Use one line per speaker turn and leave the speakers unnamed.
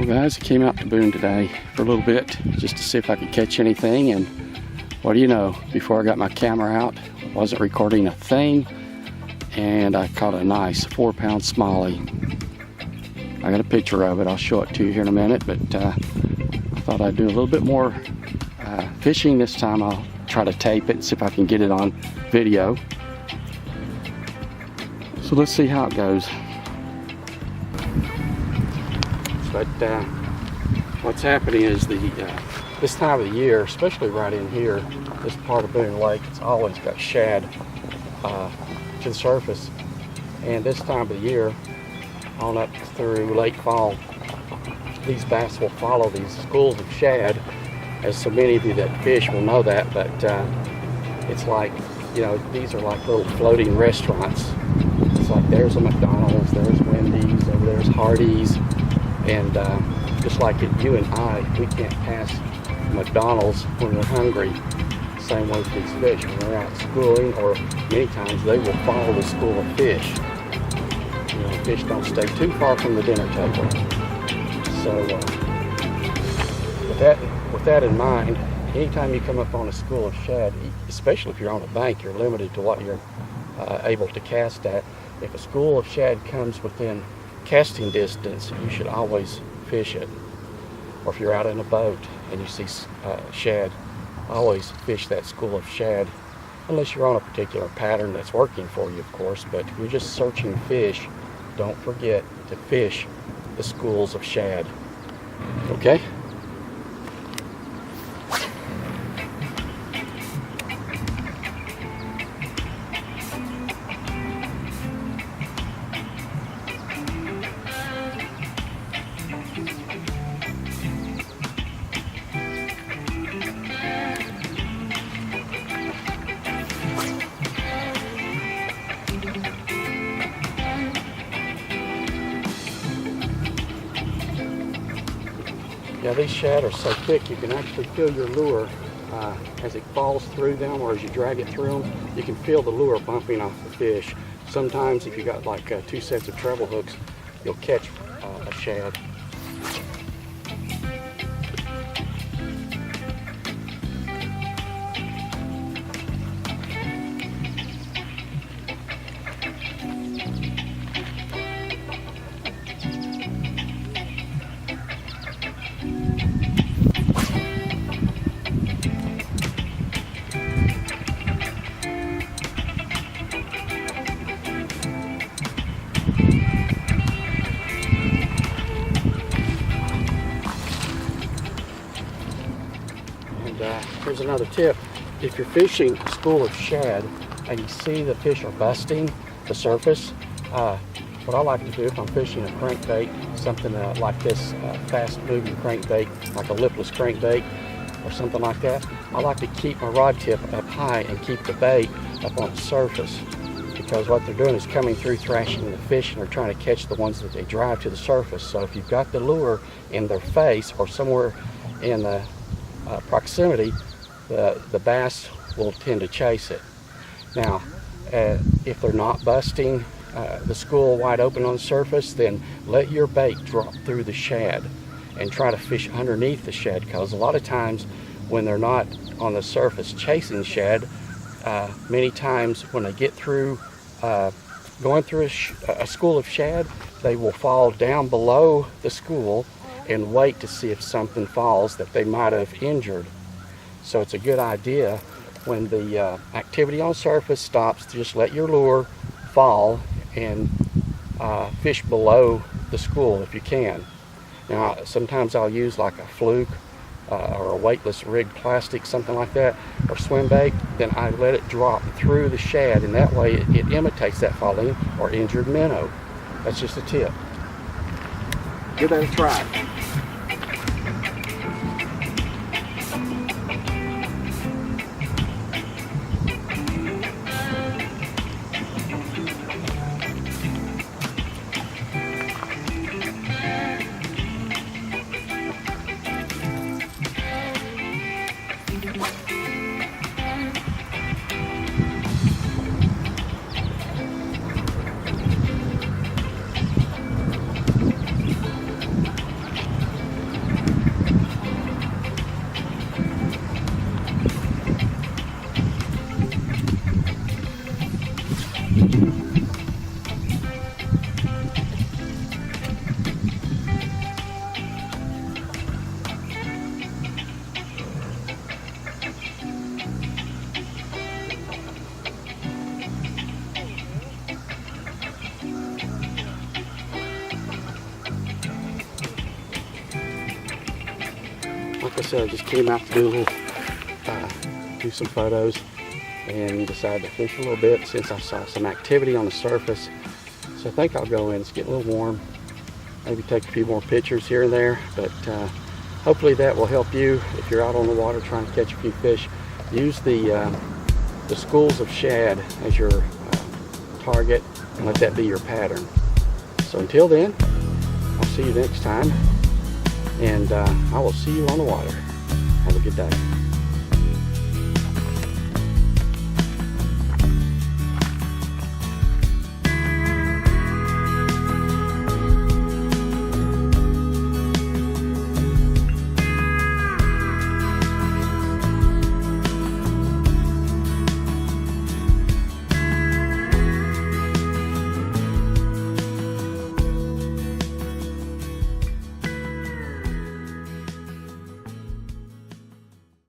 Well guys, I came out to Boone today for a little bit just to see if I could catch anything, and what do you know, before I got my camera out, I wasn't recording a thing, and I caught a nice 4-pound smallie. I got a picture of it, I'll show it to you here in a minute, but I thought I'd do a little bit more fishing this time. I'll try to tape it and see if I can get it on video. So let's see how it goes. But what's happening is this time of the year, especially right in here, this part of Boone Lake, it's always got shad to the surface. And this time of the year, on up through late fall, these bass will follow these schools of shad. As so many of you that fish will know that, but it's like, you know, these are like little floating restaurants. It's like there's a McDonald's, there's Wendy's, over there's Hardee's. And just like you and I, we can't pass McDonald's when we're hungry. Same way with these fish. When they're out schooling, or many times they will follow the school of fish. You know, fish don't stay too far from the dinner table. So with that in mind, anytime you come up on a school of shad, especially if you're on a bank, you're limited to what you're able to cast at. If a school of shad comes within casting distance, you should always fish it. Or if you're out in a boat and you see shad, always fish that school of shad, unless you're on a particular pattern that's working for you, of course. But if you're just searching fish, don't forget to fish the schools of shad. Okay? Yeah, these shad are so thick you can actually feel your lure as it falls through them, or as you drag it through them. You can feel the lure bumping off the fish. Sometimes if you got like 2 sets of treble hooks, you'll catch a shad. Here's another tip. If you're fishing a school of shad and you see the fish are busting the surface, what I like to do if I'm fishing a crankbait, something like this fast-moving crankbait, like a lipless crankbait or something like that, I like to keep my rod tip up high and keep the bait up on the surface, because what they're doing is coming through, thrashing the fish, and they're trying to catch the ones that they drive to the surface. So if you've got the lure in their face or somewhere in the proximity, the bass will tend to chase it. Now, if they're not busting the school wide open on the surface, then let your bait drop through the shad and try to fish underneath the shad, because a lot of times when they're not on the surface chasing shad, many times when they get through going through a school of shad, they will fall down below the school and wait to see if something falls that they might have injured. So it's a good idea when the activity on the surface stops to just let your lure fall and fish below the school if you can. Now, sometimes I'll use like a fluke or a weightless rigged plastic, something like that, or swim bait. Then I let it drop through the shad, and that way it imitates that falling or injured minnow. That's just a tip. Give that a try. I said, I just came out to do a little, do some photos, and decided to fish a little bit since I saw some activity on the surface. So I think I'll go in. It's getting a little warm. Maybe take a few more pictures here and there, but hopefully that will help you if you're out on the water trying to catch a few fish. Use the schools of shad as your target and let that be your pattern. So until then, I'll see you next time, and I will see you on the water. Have a good day.